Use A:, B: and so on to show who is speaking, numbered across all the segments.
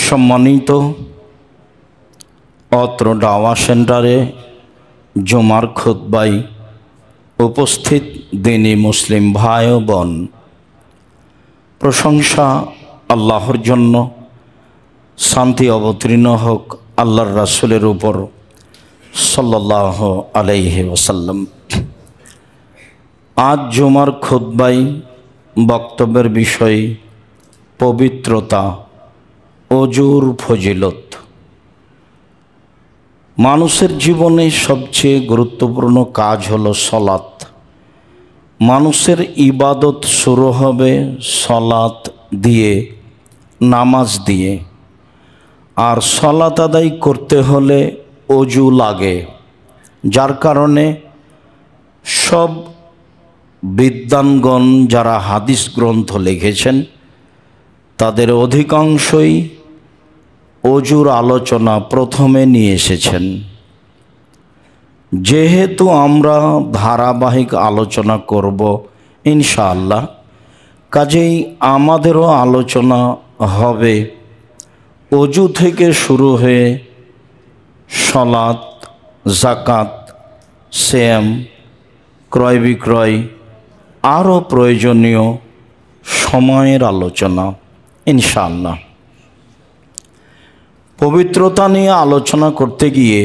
A: সম্মানিত অত্র দাওয়া সেন্টারে জুমার খুতবায় উপস্থিত দ্বীনী মুসলিম ভাই ও বোন, প্রশংসা আল্লাহর জন্য, শান্তি অবতীর্ণ হোক আল্লাহর রাসূলের উপর সাল্লাল্লাহু আলাইহি ওয়াসাল্লাম। আজ জুমার খুতবায় বক্তব্যের বিষয় পবিত্রতা, অজুর ফজিলত। মানুষের জীবনে সবচেয়ে গুরুত্বপূর্ণ কাজ হলো সলাত। মানুষের ইবাদত শুরু হবে সলাত দিয়ে, নামাজ দিয়ে। আর সলাত আদায় করতে হলে অজু লাগে, যার কারণে সব বিদ্বানগণ যারা হাদিস গ্রন্থ লিখেছেন তাদের অধিকাংশই অজুর আলোচনা প্রথমে নিয়ে এসেছেন। যেহেতু আমরা ধারাবাহিক আলোচনা করব ইনশাআল্লাহ, কাজেই আমাদেরও আলোচনা হবে অজু থেকে শুরু হয়ে সলাত, যাকাত, সিয়াম, ক্রয় বিক্রয়, আরও প্রয়োজনীয় সময়ের আলোচনা ইনশাআল্লাহ। পবিত্রতা নিয়ে আলোচনা করতে গিয়ে,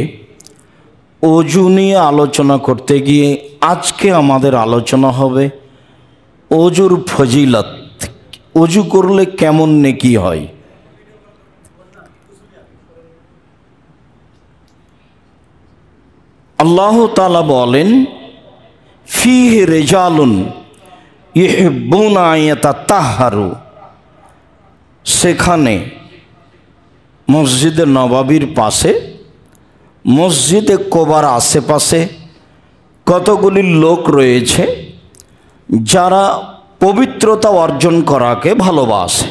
A: অজু নিয়ে আলোচনা করতে গিয়ে আজকে আমাদের আলোচনা হবে অজুর ফজিলত। অজু করলে কেমন নেকি হয়। আল্লাহ তাআলা বলেন, ফিহি রিজালুন ইউহিব্বুনা আন ইয়াতাতাহহারু। সেখানে মসজিদে নববীর পাশে, মসজিদে কোবার আশেপাশে কতগুলি লোক রয়েছে যারা পবিত্রতা অর্জন করাকে ভালোবাসে।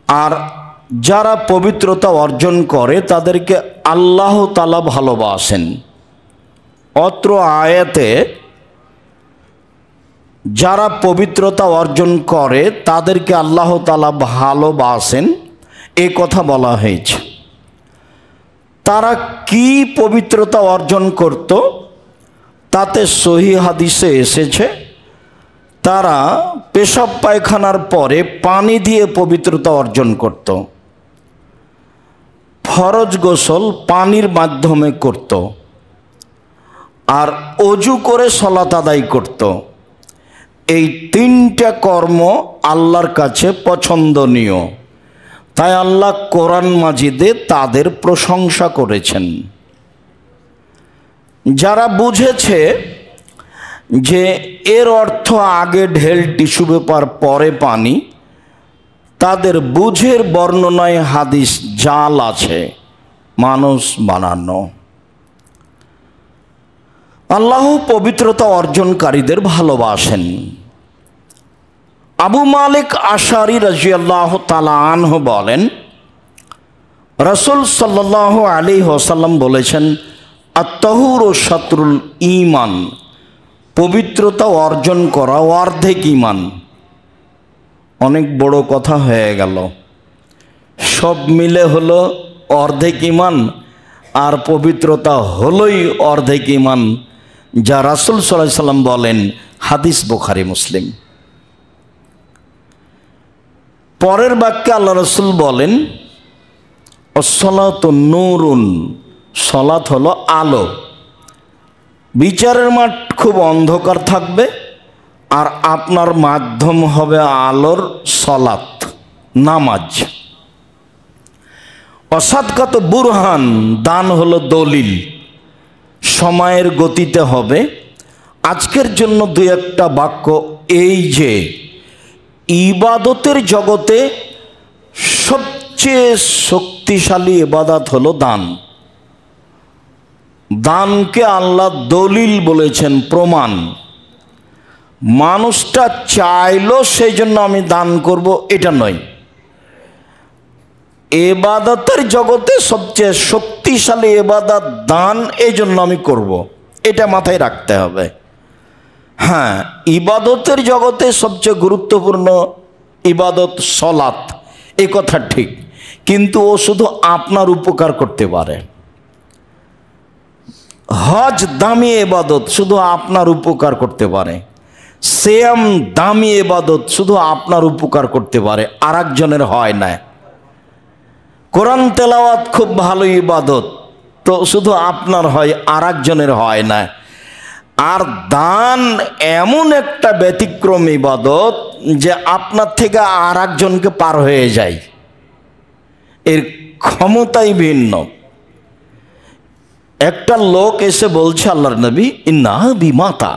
A: আর যারা পবিত্রতা অর্জন করে তাদেরকে আল্লাহ তাআলা ভালোবাসেন। অত্র আয়াতে যারা পবিত্রতা অর্জন করে তাদেরকে আল্লাহ তাআলা ভালোবাসেন এ কথা বলা হয়েছে। তারা কি পবিত্রতা অর্জন করত তাতে সহিহ হাদিসে এসেছে, তারা পেশাব পায়খানার পরে পানি দিয়ে পবিত্রতা অর্জন করত। ফরজ গোসল পানির মাধ্যমে করত, আর অজু করে সলাত আদায় করত। এই তিনটা কর্ম আল্লাহর কাছে পছন্দনীয়, তাই আল্লাহ কোরআন মাজিদে তাদের প্রশংসা করেছেন। যারা বুঝেছে যে এর অর্থ আগে ঢেল টিস্যু পেপার পরে পানি, তাদের বুঝের বর্ণনায় হাদিস জাল আছে, মানুষ বানানো। আল্লাহ পবিত্রতা অর্জনকারীদের ভালোবাসেন। আবু মালিক আশারি রাদিয়াল্লাহু তাআলা আনহু বলেন, রাসূল সাল্লাল্লাহু আলাইহি ওয়াসাল্লাম বলেছেন, আত-তাহুরু শাতরুল ঈমান। পবিত্রতা অর্জন করা অর্ধেক ঈমান। অনেক বড় কথা হয়ে গেল, সব মিলে হলো অর্ধেক ঈমান, আর পবিত্রতা হলোই অর্ধেক ঈমান, যা রাসূল সাল্লাল্লাহু আলাইহি ওয়াসাল্লাম বলেন। হাদিস বুখারী মুসলিম। পরের বাক্যে আল্লাহ রাসূল বলেন, আসসালাতু নূরুন। সলাত হলো আলো। বিচারের মাঠ খুব অন্ধকার থাকবে, আর আপনার মাধ্যম হবে আলোর সলাত, নামাজ। অসাদকাত বুরহান। দান হলো দলিল। সময়ের গতিতে হবে। আজকের জন্য দুই একটা বাক্য এই যে, ইবাদতের জগতে সবচেয়ে শক্তিশালী ইবাদত হলো দান। দানকে আল্লাহ দলিল বলেছেন, প্রমাণ। মানুষটা চাইলো সেই জন্য আমি দান করব এটা নয়। ইবাদতের জগতে সবচেয়ে শক্তিশালী ইবাদত দান, এই জন্য আমি করব, এটা মাথায় রাখতে হবে। হ্যাঁ, ইবাদতের জগতে সবচেয়ে গুরুত্বপূর্ণ ইবাদত সলাত, এ কথা ঠিক, কিন্তু ও শুধু আপনার উপকার করতে পারে। হজ দামি ইবাদত, শুধু আপনার উপকার করতে পারে। সিয়াম দামি ইবাদত, শুধু আপনার উপকার করতে পারে, আর একজনের হয় না। কোরআন তেলাওয়াত খুব ভালো ইবাদত, তো শুধু আপনার হয়, আর একজনের হয় না। আর দান এমন একটা ব্যতিক্রম ইবাদত যে আপনার থেকে আর একজনকে পার হয়ে যায়, এর ক্ষমতাই ভিন্ন। একটা লোক এসে বলছে, আল্লাহর নবী, ইন্না বিমাতা,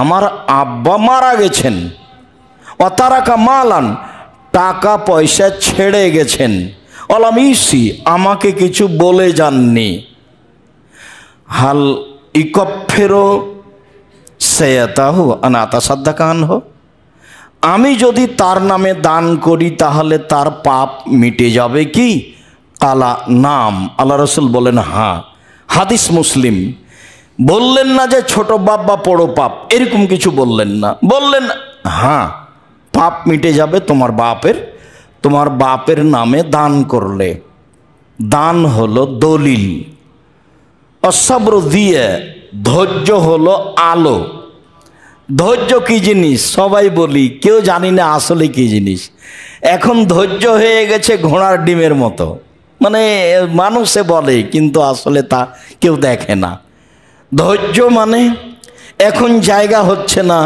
A: আমার আব্বা মারা গেছেন, অতারাকা মালান, টাকা পয়সা ছেড়ে গেছেন, অলামিসি, আমাকে কিছু বলে যাননি। হাল ইকফেরো সেয়াতাহু আনাতা সাদ্দাকান হো, আমি যদি তার নামে দান করি তাহলে তার পাপ মিটে যাবে কি? কালা নাম, আল্লাহ রসুল বলেন হ্যাঁ। হাদিস মুসলিম। বললেন না যে ছোট পাপ বা বড় পাপ, এরকম কিছু বললেন না, বললেন হ্যাঁ পাপ মিটে যাবে তোমার বাপের নামে দান করলে। দান হলো দলিল। অসব্র দিয়ে, ধৈর্য হলো আলো। ধৈর্য কি জিনিস সবাই বলি, কেউ জানি না আসলে কি জিনিস। এখন ধৈর্য হয়ে গেছে ঘোড়ার ডিমের মতো, মানে মানুষে বলে কিন্তু আসলে তা কেউ দেখে না। ধৈর্য মানে এখন জায়গা হচ্ছে না,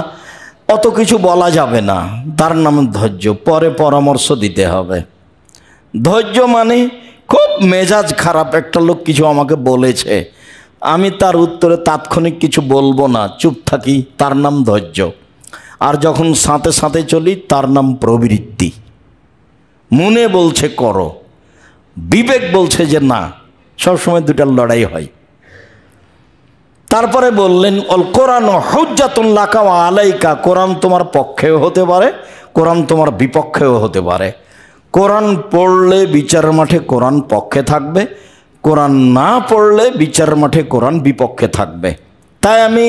A: অত কিছু বলা যাবে না, তার নাম ধৈর্য, পরে পরামর্শ দিতে হবে। ধৈর্য মানে খুব মেজাজ খারাপ, একটা লোক কিছু আমাকে বলেছে, আমি তার উত্তরে তাৎক্ষণিক কিছু বলবো না, চুপ থাকি, তার নাম ধৈর্য। আর যখন সাথে সাথে চলি তার নাম প্রবৃত্তি। মনে বলছে করো, বিবেক বলছে যে না, সবসময় দুটার লড়াই হয়। তারপরে বললেন অল কোরআন হুজ্জাতুন লাকা ওয়া আলাইকা, কোরআন তোমার পক্ষেও হতে পারে, কোরআন তোমার বিপক্ষেও হতে পারে। কোরআন পড়লে বিচারের মাঠে কোরআন পক্ষে থাকবে, কোরআন না পড়লে বিচারের মাঠে কোরআন বিপক্ষে থাকবে। তাই আমি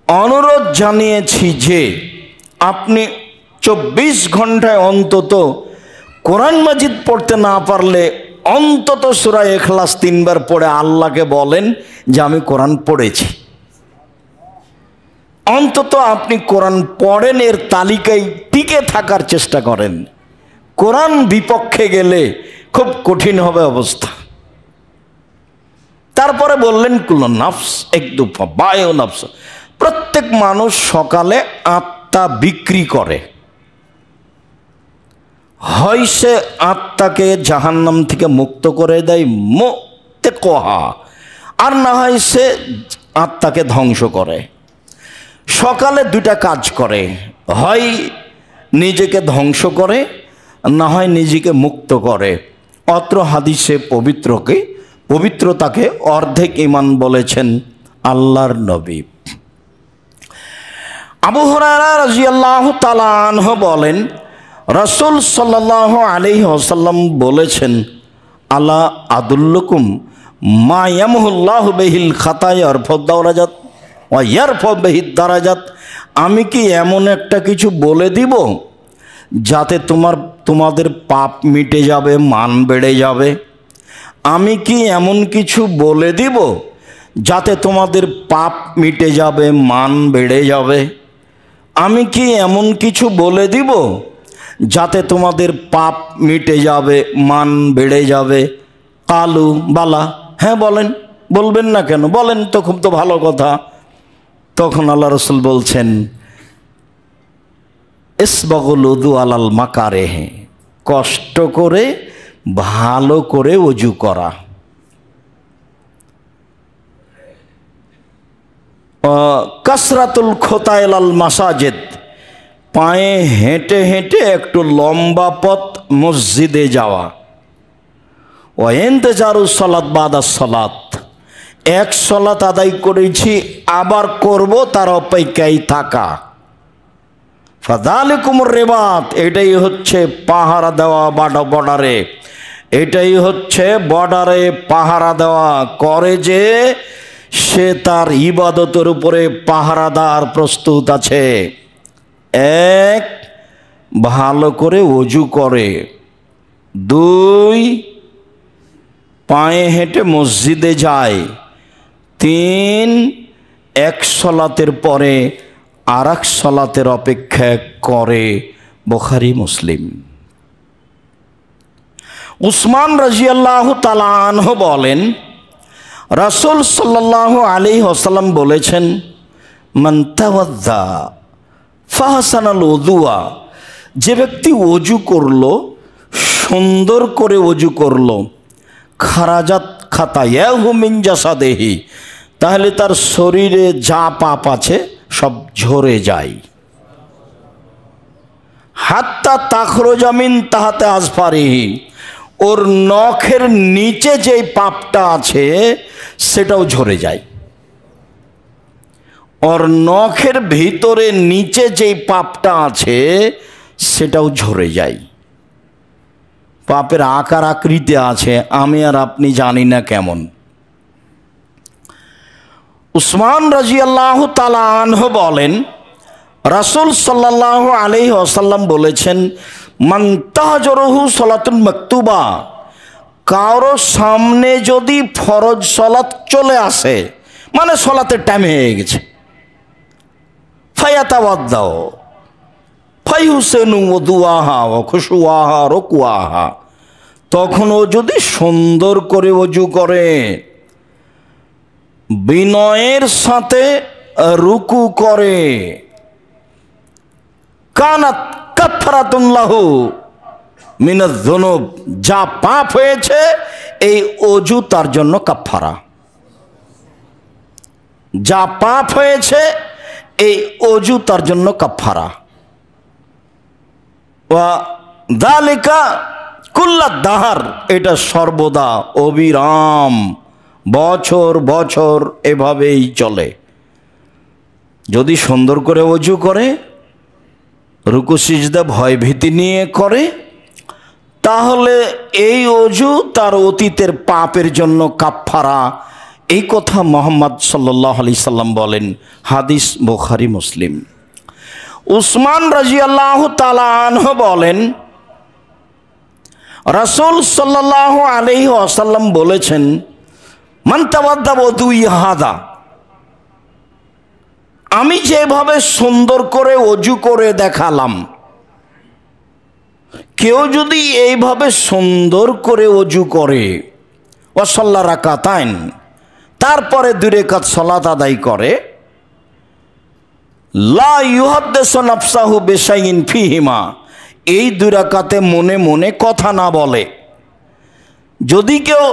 A: অনুরোধ জানিয়েছি যে আপনি 24 ঘন্টায় অন্তত কোরআন মাজিদ পড়তে না পারলে অন্তত সূরা ইখলাস 3 বার পড়ে আল্লাহকে বলেন যে আমি কোরআন পড়েছি। অন্তত আপনি কোরআন পড়েন, এর তালিকায় টিকে থাকার চেষ্টা করেন। কোরআন বিপক্ষে গেলে খুব কঠিন হবে অবস্থা। তারপরে বললেন কুল্লু নাফস একদুফা বায়ু নাফস, প্রত্যেক মানুষ সকালে আত্মা বিক্রি করে, হয় সে আত্মাকে জাহান্নাম থেকে মুক্ত করে দেয় মুক্তে কোহা, আর না হয় সে আত্মাকে ধ্বংস করে। সকালে দুটা কাজ করে, হয় নিজেকে ধ্বংস করে, না হয় নিজেকে মুক্ত করে। অত্র হাদিসে পবিত্রতাকে অর্ধেক ঈমান বলেছেন আল্লাহর নবী। আবু হুরায়রা রাদিয়াল্লাহু তাআলা আনহু বলেন, রাসূল সাল্লাল্লাহু আলাইহি ওয়াসাল্লাম বলেছেন, আলা আদুল্লুকুম মা ইয়ামহুল্লাহু বিহিল খাতায়া ওয়া ইয়ারফা বিহিদ দারাজাত, আমি কি এমন একটা কিছু বলে দিব যাতে তোমাদের পাপ মিটে যাবে, মান বেড়ে যাবে? আমি কি এমন কিছু বলে দিব যাতে তোমাদের পাপ মিটে যাবে, মান বেড়ে যাবে? আমি কি এমন কিছু বলে দিব যাতে তোমাদের পাপ মিটে যাবে, মান বেড়ে যাবে? কালু বালা, হ্যাঁ বলেন, বলবেন না কেন, বলেন তো, খুব তো ভালো কথা। তখন আল্লাহ রসুল বলছেন, ইসবাগুল উযু আলাল মাকারিহি, কষ্ট করে ভালো করে ওযু করা। কাসরাতুল খুতা ইলাল মাসাজিদ, পায়ে হেঁটে হেঁটে একটু লম্বা পথ মসজিদে যাওয়া। ওয়া ইনতিজারুস সালাত বাদাস সালাত, এক সালাত আদায় করেছি আবার করব তার অপেক্ষায় থাকা। ফাযালিকুমুর রিবাত, এটাই হচ্ছে পাহারা দেওয়া বর্ডারে, এটাই হচ্ছে বর্ডারে পাহারা দেওয়া। করে যে সে তার ইবাদতের উপরে পাহারাদার প্রস্তুত আছে। এক, ভালো করে ওযু করে, 2 পায়ে হেঁটে মসজিদে যায়, 3 এক সলাতের পরে আর এক সলাতের অপেক্ষা করে। বুখারী মুসলিম। উসমান রাদিয়াল্লাহু তাআলা আনহু বলেন, রাসূল সাল্লাল্লাহু আলাইহি ওয়াসাল্লাম বলেছেন, মান তাওয়াদ্দা ফাহসানাল উযুয়া, যে ব্যক্তি ওযু করলো, সুন্দর করে ওযু করলো, খারাজাত খাতায়াহু মিন জাসাদিহি, তাহলে তার শরীরে যা পাপ আছে সব ঝরে যায়। হাত্তা তাখরুজা মিন তাহতে আজফারিহি, ওর নখের নিচে যে পাপটা আছে সেটাও ঝরে যায়। ওর নখের ভিতরে নিচে যে পাপটা আছে সেটাও ঝরে যায়। পাপের আকার আকৃতি আছে, আমি আর আপনি জানি না কেমন। উসমান রাদিয়াল্লাহু তাআলা আনহু বলেন, রাসূল সাল্লাল্লাহু আলাইহি ওয়াসাল্লাম বলেছেন, মান তাহজরহু সালাতুল মাকতুবা, কারো সামনে যদি ফরজ সালাত চলে আসে, মানে সালাতের টাইম হয়ে গেছে, ফায়াতাওয়াদ্দাও ফাইহুসেনু ওযুআহা ওয়া খুশুআহা রুকুআহা, তখন ও যদি সুন্দর করে ওযু করে, বিনয়ের সাথে রুকু করে, কানাত কাফারাতুন লাহু মিনাজ যুনুব, যা পাপ হয়েছে এই ওযু তার জন্য কাফারা। যা পাপ হয়েছে এই ওযু তার জন্য কাফারা। ওয়া যালিকা কুল্লা দাহার, এটা সর্বদা অবিরাম, বছর বছর এভাবেই চলে। যদি সুন্দর করে ওযু করে, রুকু সিজদা ভয় ভীতি নিয়ে করে, তাহলে এই ওযু তার অতীতের পাপের জন্য কাফারা। এই কথা মুহাম্মদ সাল্লাল্লাহু আলাইহি সাল্লাম বলেন, হাদিস বুখারী মুসলিম। উসমান রাদিয়াল্লাহু তাআলা আনহু বলেন, রাসূল সাল্লাল্লাহু আলাইহি ওয়াসাল্লাম বলেছেন, মান তাওয়াদ্দা ওযুই হাদা, আমি যেভাবে সুন্দর করে ওযু করে দেখালাম, কেউ যদি এইভাবে সুন্দর করে ওযু করে, ওয়া সাল্লা রাকাতাইন, তারপরে 2 রাকাত সালাত আদায় করে, লা ইউহাদ্দিসু নাফসাহু বিশাইইন ফিহিমা, এই 2 রাকাতে মনে মনে কথা না বলে। যদি কেউ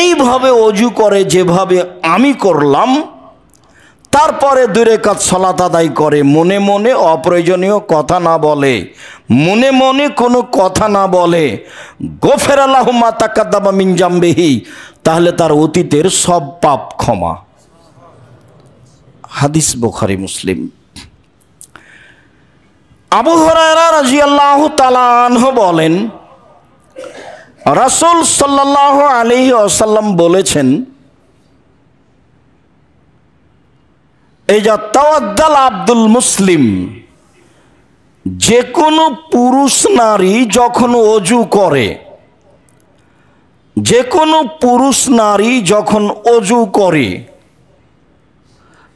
A: এইভাবে ওযু করে যেভাবে আমি করলাম, তারপরে 2 রাকাত সালাত আদায় করে, মনে মনে অপ্রয়োজনীয় কথা না বলে, মনে মনে কোনো কথা না বলে, গফিরা লাহু মা তাকাদ্দামা মিন জামবিহি, তাহলে তার অতীতের সব পাপ ক্ষমা। হাদিস বুখারী মুসলিম। আবু হুরায়রা রাদিয়াল্লাহু তাআলা আনহু বলেন, রাসূল সাল্লাল্লাহু আলাইহি ওয়াসাল্লাম বলেছেন, এই যা তাওয়াদ্দাল আব্দুল মুসলিম, যে কোনো পুরুষ নারী যখন ওযু করে, যে কোনো পুরুষ নারী যখন ওযু করে,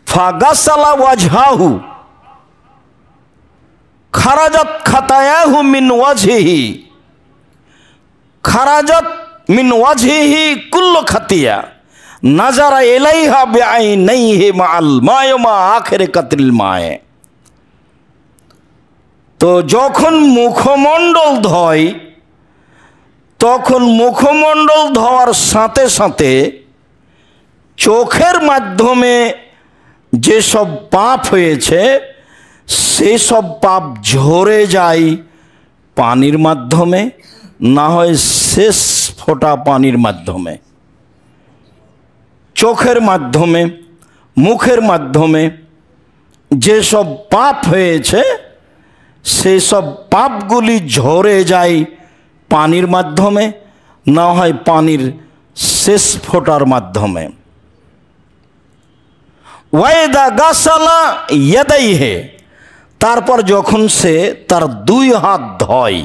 A: ফাগাসালা ওয়াজহাহু খারাজাত খাতায়াহু মিন ওয়াজহিহি, খারাজাত মিন ওয়াজহিহি কুল্লু খাতিয়া নাজারা ইলাইহা বিআইনাইহি মাআল মায়ে মা আখিরে কাতরিল মায়ে। তো যখন মুখমণ্ডল ধয়, তখন মুখমণ্ডল ধোয়ার সাথে সাথে চোখের মাধ্যমে যেসব পাপ হয়েছে সেসব পাপ ঝরে যায় পানির মাধ্যমে, না হয় শেষ ফোঁটা পানির মাধ্যমে। চোখের মাধ্যমে, মুখের মাধ্যমে যেসব পাপ হয়েছে সেসব পাপগুলি ঝরে যায় পানির মাধ্যমে, না হয় পানির শেষ ফোঁটার মাধ্যমে। ওয়াইদা গাসালা ইয়াদাইহে, তারপর যখন সে তার 2 হাত ধয়,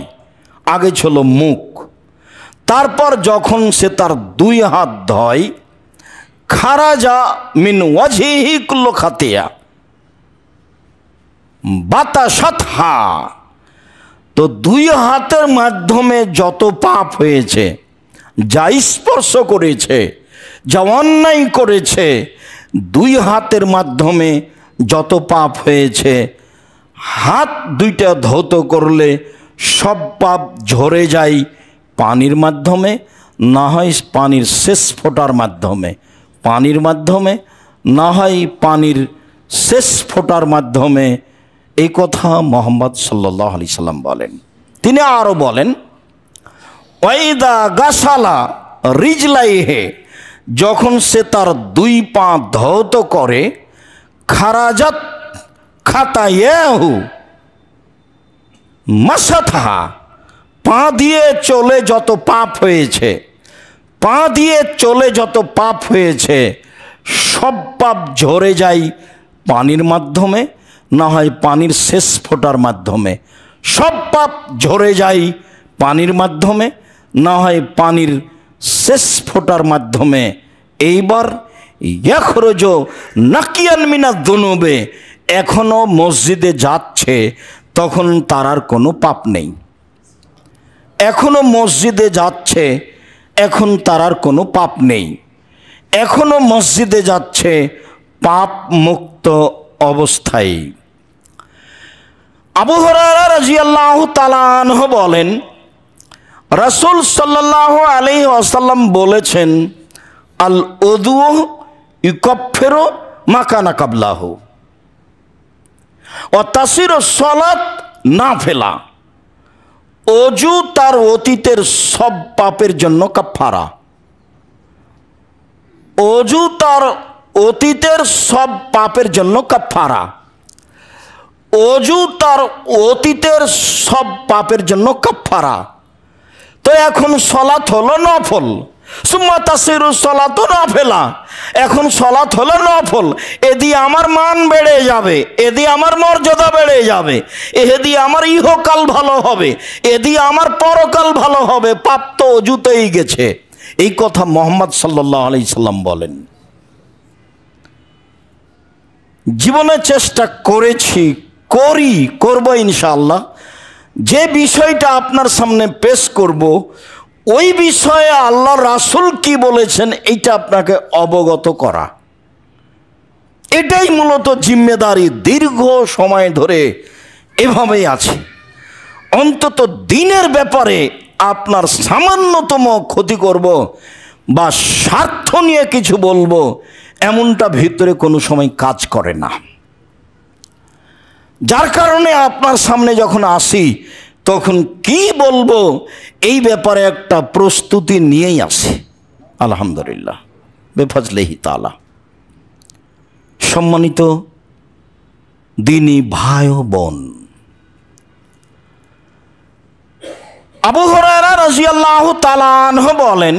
A: আগে ছিল মুখ, তারপর যখন সে তার দুই হাত ধয়, খারাজা মিন ওয়াজহিহি কুল্লু খাতিয়া বাতাসাতহা, তো দুই হাতের মাধ্যমে যত পাপ হয়েছে, যা স্পর্শ করেছে, যা অন্যায় করেছে, দুই হাতের মাধ্যমে যত পাপ হয়েছে, হাত দুইটা ধৌত করলে সব পাপ ঝরে যায় পানির মাধ্যমে, না হয় পানির শেষ ফোঁটার মাধ্যমে, পানির মাধ্যমে না হয় পানির শেষ ফোঁটার মাধ্যমে। এই কথা মুহাম্মদ সাল্লাল্লাহু আলাইহি সাল্লাম বলেন। তিনি আরও বলেন, ওয়াইদা গাসালা রিজলাইহে, যখন সে তার দুই পা ধৌত করে, খারাজাত খাতায়াহু মাসাতহা, পা দিয়ে চলে যত পাপ হয়েছে, পা দিয়ে চলে যত পাপ হয়েছে, সব পাপ ঝরে যায় পানির মাধ্যমে, না হয় পানির শেষ ফোঁটার মাধ্যমে। সব পাপ ঝরে যায় পানির মাধ্যমে, না হয় পানির শেষ ফোঁটার মাধ্যমে। এইবার ইয়াখরুজ নাকিয়ান মিনাজ যুনুবে, এখনও মসজিদে যাচ্ছে, তখন তার আর কোনো পাপ নেই। এখনও মসজিদে যাচ্ছে, এখন তার আর কোনো পাপ নেই। এখনও মসজিদে যাচ্ছে পাপ মুক্ত অবস্থায়। আবু হুরায়রা রাদিয়াল্লাহু তাআলা আনহু বলেন, রাসূল সাল্লাল্লাহু আলাইহি ওয়াসাল্লাম বলেছেন, আল উযু ইউকাফিরু মা কানা ক্বাবলাহু ওয়া তাসিরু সালাত নাফিলা। অজু তার অতীতের সব পাপের জন্য কাফারা। অজু তার অতীতের সব পাপের জন্য কাফারা। অজু তার অতীতের সব পাপের জন্য কাফারা। তো এখন সলাত হলো নফল, সুম্মা তাসিরু সলাতু নাফিলা, এখন সলাত হলো নফল। এ দিয়ে আমার মান বেড়ে যাবে, এ দিয়ে আমার মর্যাদা বেড়ে যাবে, এ দিয়ে আমার ইহকাল ভালো হবে, এ দিয়ে আমার পরকাল ভালো হবে। পাপ তো অজুতেই গেছে। এই কথা মুহাম্মদ সাল্লাল্লাহু আলাইহি সাল্লাম বলেন। জীবনে চেষ্টা করেছি, করব ইনশাআল্লাহ। যে বিষয়টা আপনার সামনে পেশ করব, ওই বিষয়ে আল্লাহ রাসূল কি বলেছেন এইটা আপনাকে অবগত করা, এটাই মূলত জিম্মেদারি। দীর্ঘ সময় ধরে এভাবেই আছে। অন্তত দিনের ব্যাপারে আপনার সামান্যতম ক্ষতি করব বা স্বার্থ নিয়ে কিছু বলবো, এমনটা ভিতরে কোনো সময় কাজ করে না। যার কারণে আপনার সামনে যখন আসি, তখন কি বলবো এই ব্যাপারে একটা প্রস্তুতি নিয়েই আসি। আলহামদুলিল্লাহ, বেফজলিহি তাআলা। সম্মানিত দিনী ভাই ও বোন, আবু হুরায়রা রাদিয়াল্লাহু তাআলা আনহু বলেন,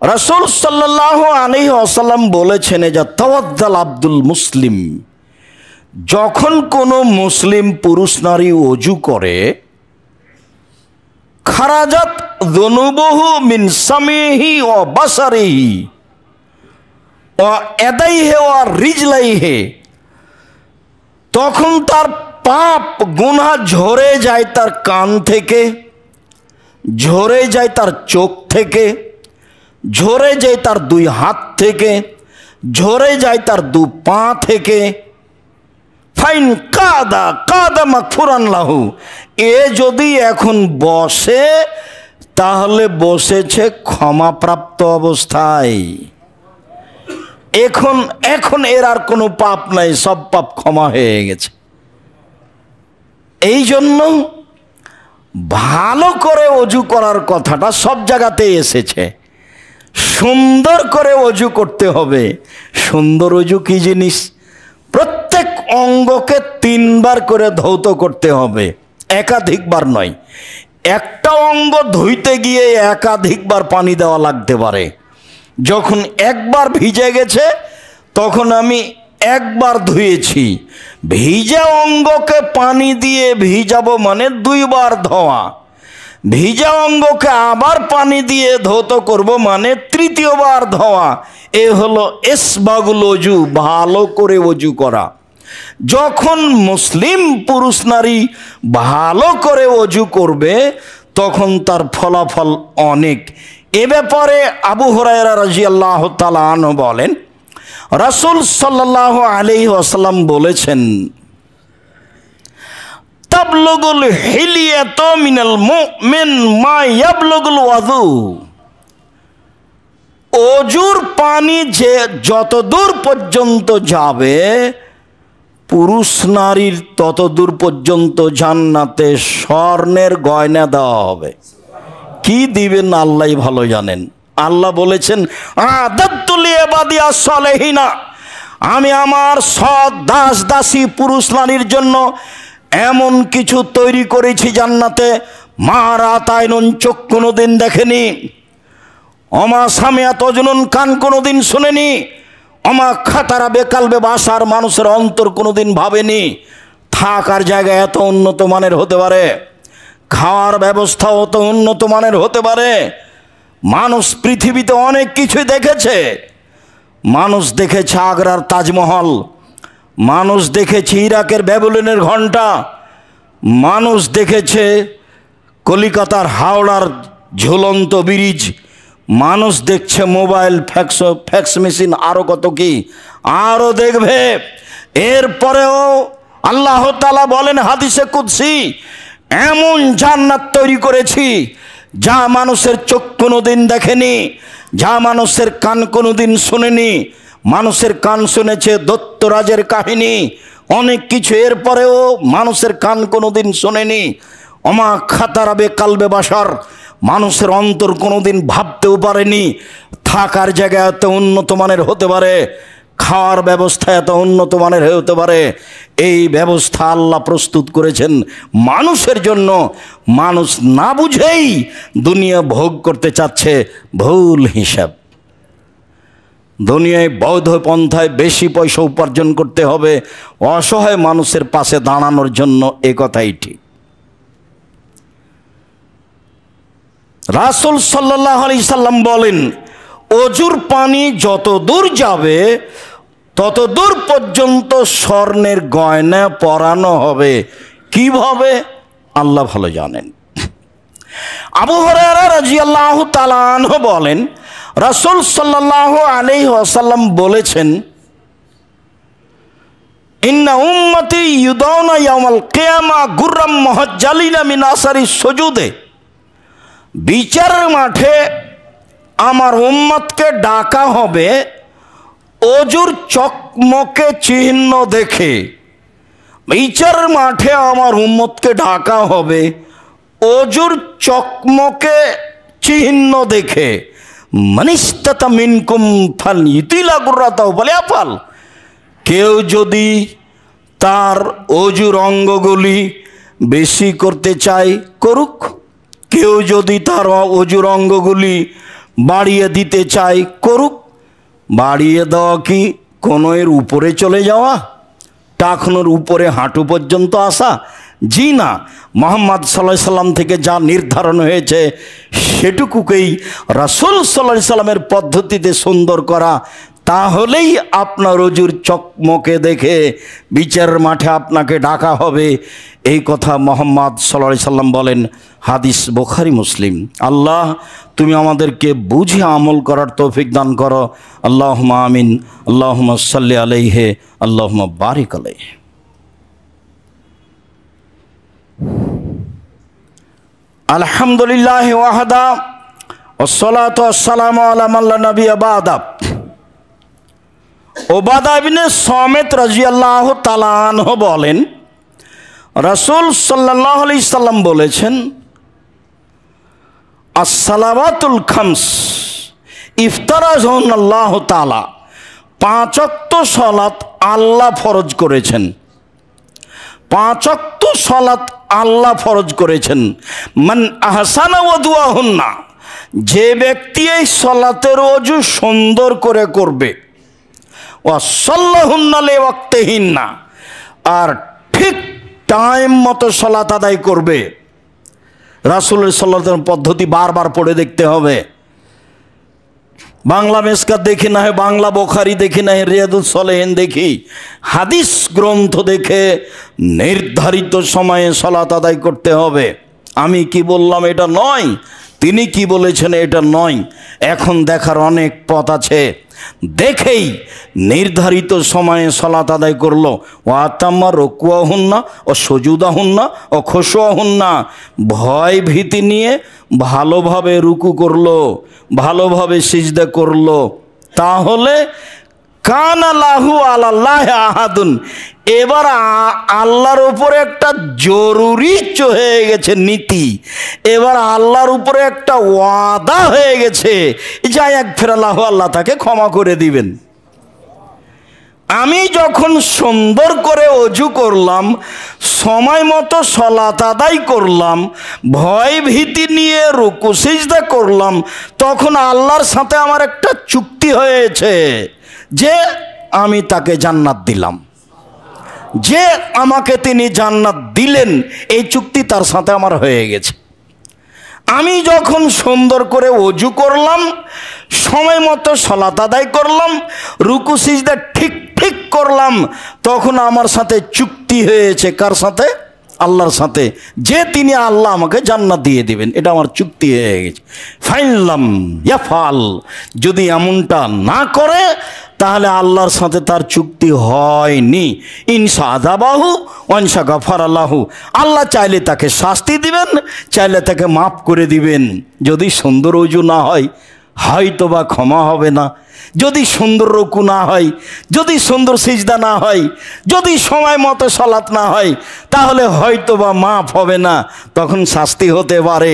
A: রাসূল সাল্লাল্লাহু আলাইহি ওয়াসাল্লাম বলেছেন, যে তাওয়াদ্দাল আব্দুল মুসলিম, যখন কোনো মুসলিম পুরুষ নারী ওযু করে, খারাজাত যুনুবুহু মিন সামিহি ওয়া বাসারিহি ওয়া ইয়াদাইহি ওয়া রিজলাইহি, তখন তার পাপ গুনাহ ঝরে যায় তার কান থেকে, ঝরে যায় তার চোখ থেকে, ঝরে যায় তার দুই হাত থেকে, ঝরে যায় তার দু পা থেকে। ফাইন কাদা মাগফুরান লাহু, এ যদি এখন বসে, তাহলে বসেছে ক্ষমাপ্রাপ্ত অবস্থায়। এখন এর আর কোনো পাপ নাই, সব পাপ ক্ষমা হয়ে গেছে। এই জন্য ভালো করে অজু করার কথাটা সব জায়গাতে এসেছে। সুন্দর করে অজু করতে হবে। সুন্দর অজু কি জিনিস? প্রত্যেক অঙ্গকে 3 বার করে ধৌত করতে হবে, একাধিকবার নয়। একটা অঙ্গ ধুইতে গিয়ে একাধিকবার পানি দেওয়া লাগতে পারে। যখন একবার ভিজে গেছে, তখন আমি একবার ধুয়েছি। ভিজা অঙ্গকে পানি দিয়ে ভিজাবো মানে 2 বার ধোয়া। ভিজা অঙ্গকে আবার পানি দিয়ে ধৌত করব মানে তৃতীয়বার ধোয়া। এ হলো ইসবাগুল ওযু, ভালো করে ওযু করা। যখন মুসলিম পুরুষ নারী ভালো করে ওযু করবে তখন তার ফলাফল অনেক। এ ব্যাপারে আবু হুরায়রা রাদিয়াল্লাহু তাআলা আনহু বলেন, রাসূল সাল্লাল্লাহু আলাইহি ওয়াসাল্লাম বলেছেন, তাবলুগুল হিলিয়াতু মিনাল মুমিন মা ইয়াবলুগুল ওযু। ওযুর পানি যে যত দূর পর্যন্ত যাবে পুরুষ নারীর তত দূর পর্যন্ত জান্নাতে স্বর্ণের গয়না দেওয়া হবে। কি দিবেন আল্লাহই ভালো জানেন। আল্লাহ বলেছেন, আদাতু লিইবাদিয়াস সালিহিনা, আমি আমার সৎ দাস দাসী পুরুষ নারীর জন্য এমন কিছু তৈরি করেছি জান্নাতে, মা রাত আইনুন, চোখ কোনোদিন দেখেনি, অমা সামিয়াত ওযুনুন, কান কোনোদিন শোনেনি, অমা খাতারা বেকালবে বাসার, মানুষের অন্তর কোনোদিন ভাবেনি। থাকার জায়গা এত উন্নত মানের হতে পারে, খাওয়ার ব্যবস্থাও অত উন্নত মানের হতে পারে। মানুষ পৃথিবীতে অনেক কিছুই দেখেছে। মানুষ দেখেছে আগ্রার তাজমহল, মানুষ দেখেছে ইরাকের ব্যাবিলনের ঘণ্টা, মানুষ দেখেছে কলিকাতার হাওড়ার ঝুলন্ত ব্রিজ, মানুষ দেখছে মোবাইল, ফ্যাক্স মেশিন, আরও কত কি আরও দেখবে। এরপরেও আল্লাহ তাআলা বলেন হাদিসে কুদসি, এমন জান্নাত তৈরি করেছি যা মানুষের চোখ কোনোদিন দেখেনি, যা মানুষের কান কোনোদিন শোনেনি। মানুষের কান শুনেছে দত্তরাজের কাহিনী, অনেক কিছু, এরপরেও মানুষের কান কোনোদিন শোনেনি। অমা খাতারাবে কালবে বাসার, মানুষের অন্তর কোনোদিন ভাবতেও পারেনি। থাকার জায়গা এত উন্নত মানের হতে পারে, খাওয়ার ব্যবস্থা এত উন্নত মানের হতে পারে। এই ব্যবস্থা আল্লাহ প্রস্তুত করেছেন মানুষের জন্য। মানুষ না বুঝেই দুনিয়া ভোগ করতে চাচ্ছে ভুল হিসাব। দুনিয়ায় বৈধ পন্থায় বেশি পয়সা উপার্জন করতে হবে অসহায় মানুষের পাশে দাঁড়ানোর জন্য, এ কথাই ঠিক। রাসূল সাল্লাল্লাহু আলাইহি সাল্লাম বলেন, ওযুর পানি যত দূর যাবে তত দূর পর্যন্ত স্বর্ণের গয়না পরানো হবে। কিভাবে আল্লাহ ভালো জানেন। আবু হুরায়রা রাদিয়াল্লাহু তাআলা আনহু বলেন, রাসূল সাল্লাল্লাহু আলাইহি ওয়াসাল্লাম বলেছেন, ইন্না উম্মতি ইউদাউনা ইয়াউমাল কিয়ামা গুররাম মুহাজ্জালিনা মিন আসারি সুজুদে। বিচারের মাঠে আমার উম্মতকে ডাকা হবে ওযুর চকমকে চিহ্ন দেখে। বিচারের মাঠে আমার উম্মতকে ডাকা হবে ওযুর চকমকে চিহ্ন দেখে। মানিস্তাতা মিনকুম ফালইতিলা গুররাতাহু ফালইফআল। কেউ যদি তার ওযুর অঙ্গগুলি বেশি করতে চায় করুক, কেউ যদি তার ওযুর অঙ্গগুলি বাড়িয়ে দিতে চায় করুক। বাড়িয়ে দেওয়া কি কোনো এর উপরে চলে যাওয়া, টাকনোর উপরে হাঁটু পর্যন্ত আসা? জি না, মুহাম্মদ সাল্লাল্লাহু আলাইহি সাল্লাম থেকে যা নির্ধারণ হয়েছে সেটুকুকেই রাসূল সাল্লাল্লাহু আলাইহি সাল্লামের পদ্ধতিতে সুন্দর করা। তাহলেই আপনার ওযুর চকমকে দেখে বিচারের মাঠে আপনাকে ডাকা হবে। এই কথা মুহাম্মদ সাল্লাল্লাহু আলাইহি সাল্লাম বলেন, হাদিস বুখারী মুসলিম। আল্লাহ তুমি আমাদেরকে বুঝে আমল করার তৌফিক দান করো। আল্লাহুম্মা আমিন। আল্লাহুম্মা সাল্লি আলাইহি, আল্লাহুম্মা বারিক আলাইহি। আলহামদুলিল্লাহ ওয়াহদা ওয়াসসালাতু ওয়াসসালামু আলা মান লা নাবিয়্যা বা'দা। উবাদা ইবনে সামিত রাদিয়াল্লাহু তাআলা আনহু বলেন, রাসূল সাল্লাল্লাহু আলাইহি সাল্লাম বলেছেন, as-salawatul khams ইফতারাজহুল্লাহু তাআলা। 5 ওয়াক্ত সালাত আল্লাহ ফরজ করেছেন। 5 ওয়াক্ত সালাত আল্লাহ ফরজ করেছেন। মান আহসানা ওয়াদুআহুন্না, যে ব্যক্তি এই সালাতের ওযু সুন্দর করে করবে, ওয়া সাল্লাহুন্না লিওয়াক্তিহিন্না, আর ঠিক টাইম মতো সালাত আদায় করবে। রাসূলের সাল্লাল্লাহু আলাইহি ওয়াসাল্লাম পদ্ধতি বারবার পড়ে দেখতে হবে। বাংলা মেসকাত দেখি না হয়, বাংলা বুখারী দেখি না হয়, রিয়াদুস সালেহিন দেখি, হাদিস গ্রন্থ দেখে নির্ধারিত সময়ে সালাত আদায় করতে হবে। আমি কি বললাম এটা নয়, তিনি কি বলেছেন এটা নয়। এখন দেখার অনেক পথ আছে, দেখেই নির্ধারিত সময়ে সালাত আদায় করলো। ও আতাম্মা রুকুআহুন্না ও সুজুদাহুন্না ও খুশুআহুন্না, ভয় ভীতি নিয়ে ভালোভাবে রুকু করলো, ভালোভাবে সিজদা করলো, তাহলে কানা লাহু আলাল্লাহি আহাদুন, এবার আল্লাহর উপরে একটা জরুরি হয়ে গেছে নীতি, এবার আল্লাহর উপরে একটা ওয়াদা হয়ে গেছে, যা ইয়াগফিরাল্লাহু, আল্লাহ তাকে ক্ষমা করে দিবেন। আমি যখন সুন্দর করে অজু করলাম, সময় মতো সালাত আদায় করলাম, ভয় ভীতি নিয়ে রুকু সিজদা করলাম, তখন আল্লাহর সাথে আমার একটা চুক্তি হয়েছে যে আমি তাকে জান্নাত দিলাম, যে আমাকে তিনি জান্নাত দিলেন, এই চুক্তি তার সাথে আমার হয়ে গেছে। আমি যখন সুন্দর করে অজু করলাম, সময় মতো সালাত আদায় করলাম, রুকু সিজদা ঠিক ঠিক করলাম, তখন আমার সাথে চুক্তি হয়েছে। কার সাথে? আল্লাহর সাথে, যে তিনি আল্লাহ আমাকে জান্নাত দিয়ে দিবেন, এটা আমার চুক্তি হয়ে গেছে। ফাইনলাম ইয়াফাল, যদি এমনটা না করে তাহলে আল্লাহর সাথে তার চুক্তি হয়নি। ইনসা আযাবাহু ওয়ানসা গাফারাল্লাহু, আল্লাহ চাইলে তাকে শাস্তি দিবেন, চাইলে তাকে মাফ করে দিবেন। যদি সুন্দর ওযু না হয়, হয়তো বা ক্ষমা হবে না। যদি সুন্দর রুকু না হয়, যদি সুন্দর সিজদা না হয়, যদি সময় মতো সালাত না হয়, তাহলে হয়তো বা মাফ হবে না, তখন শাস্তি হতে পারে।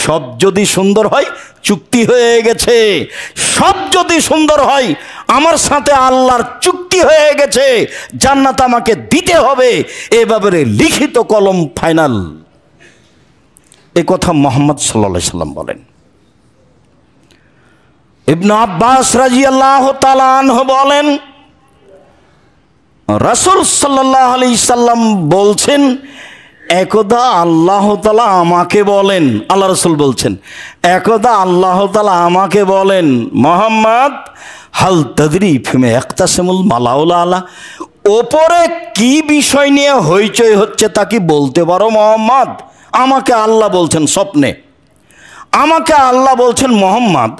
A: সব যদি সুন্দর হয়, চুক্তি হয়ে গেছে। সব যদি সুন্দর হয়, আমার সাথে আল্লাহর চুক্তি হয়ে গেছে, জান্নাত আমাকে দিতে হবে, এ ব্যাপারে লিখিত কলম ফাইনাল। এ কথা মুহাম্মদ সাল্লাল্লাহু আলাইহি সাল্লাম বলেন। ইবনে আব্বাস রাদিয়াল্লাহু তাআলা আনহু বলেন, রাসূল সাল্লাল্লাহু আলাইহি সাল্লাম বলছেন, একদা আল্লাহ তাআলা আমাকে বলেন, আল্লাহ রাসূল বলছেন, একদা আল্লাহ তাআলা আমাকে বলেন, মুহাম্মদ হাল তাদরি ফিমা ইয়াকতাসিমুল মালাউল আলা, ওপরে কি বিষয় নিয়ে হইচই হচ্ছে তা কি বলতে পারো মুহাম্মদ? আমাকে আল্লাহ বলছেন স্বপ্নে, আমাকে আল্লাহ বলছেন, মুহাম্মদ